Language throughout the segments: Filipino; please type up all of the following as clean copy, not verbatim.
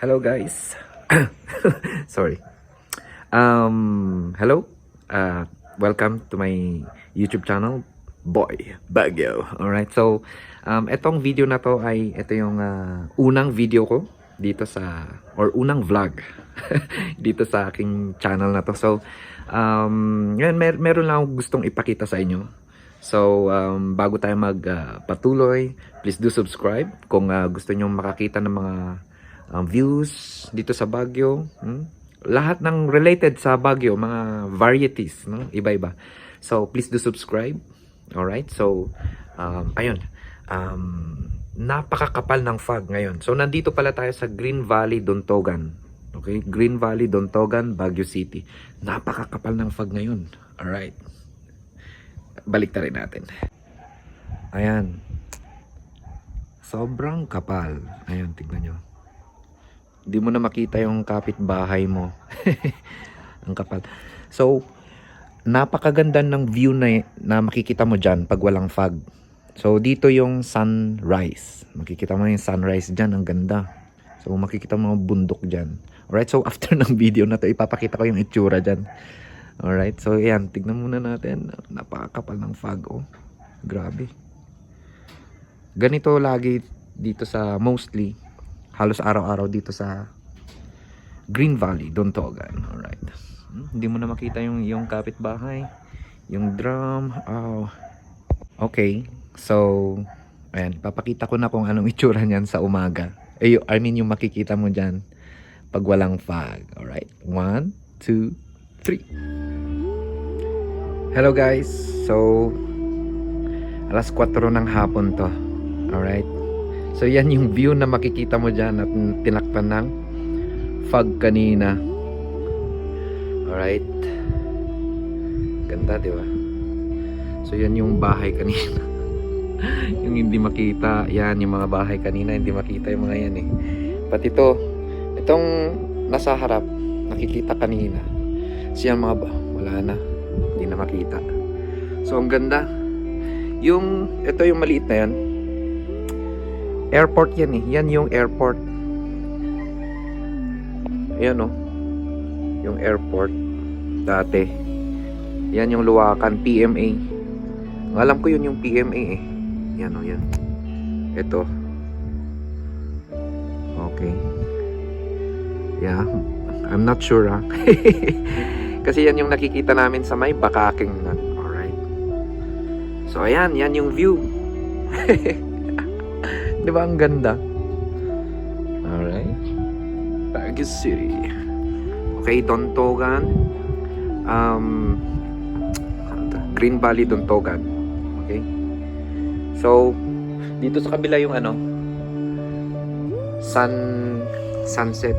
Hello guys. Sorry. Hello. Welcome to my YouTube channel, Boy Baguio. Alright, so etong video na to ay ito yung unang video ko dito sa unang vlog dito sa aking channel na to. So yan, meron lang akong gustong ipakita sa inyo. So bago tayo magpatuloy, please do subscribe kung gusto niyo makakita ng mga views dito sa Baguio, lahat ng related sa Baguio, mga varieties, no? Iba-iba. So please do subscribe. Alright, so ayun, napakakapal ng fog ngayon. So nandito pala tayo sa Green Valley, Dontogan. Okay, Green Valley, Dontogan, Baguio City. Napakakapal ng fog ngayon. Alright, balik na rin natin. Ayan, sobrang kapal. Ayan, tignan nyo. Hindi mo na makita yung kapitbahay mo. Ang kapal. So, napakaganda ng view na makikita mo dyan pag walang fog. So, dito yung sunrise. Makikita mo yung sunrise dyan. Ang ganda. So, makikita mo mga bundok dyan. Alright, so after ng video na to, ipapakita ko yung itsura dyan. Alright, so yan. Tignan muna natin. Napakakapal ng fog. Oh, grabe. Ganito lagi dito sa mostly. Halos araw-araw dito sa Green Valley, Dontogan. Alright. Hindi mo na makita yung kapitbahay. Yung drum. Oh. Okay. So, ayan. Papakita ko na kung anong itsura niyan sa umaga. I mean, yung makikita mo dyan pag walang fog. Alright. 1, 2, 3. Hello guys. So, alas 4 ng hapon to. Alright. So yan yung view na makikita mo dyan at tinakpan ng fog kanina. Alright. Ganda, di ba? So yan yung bahay kanina. Yung hindi makita. Yan yung mga bahay kanina. Hindi makita yung mga yan eh. Pati itong nasa harap, nakikita kanina. So yan mga wala na. Hindi na makita. So ang ganda. Ito yung maliit na yan. Airport yan eh. Yan yung airport. Ayan o. Yung airport. Dati. Yan yung Luwakan. PMA. Alam ko yun yung PMA eh. Yan o yan. Ito. Okay. Yeah. I'm not sure ha. Kasi yan yung nakikita namin sa may Bakaking. Alright. So ayan. Yan yung view. Di ba ang ganda? Alright. Baguio City. Okay, Dontogan. Green Valley, Dontogan. Okay. So, dito sa kabila yung sunset.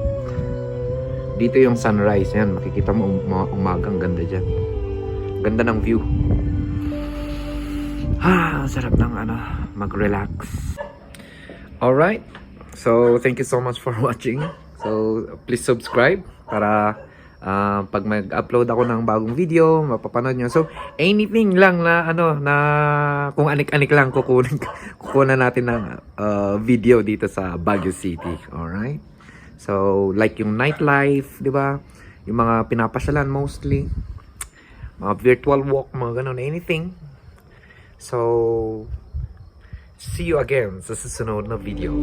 Dito yung sunrise. Yan, makikita mo umagang ganda dyan. Ganda ng view. Sarap ng mag-relax. Alright, so thank you so much for watching. So please subscribe para pag mag-upload ako ng bagong video, mapapanood nyo. So anything lang na na kung anik-anik lang kukunan natin ng video dito sa Baguio City. Alright, so like yung nightlife, di ba? Yung mga pinapasyalan mostly, mga virtual walk, mga ganun, anything. So see you again sa susunod na video.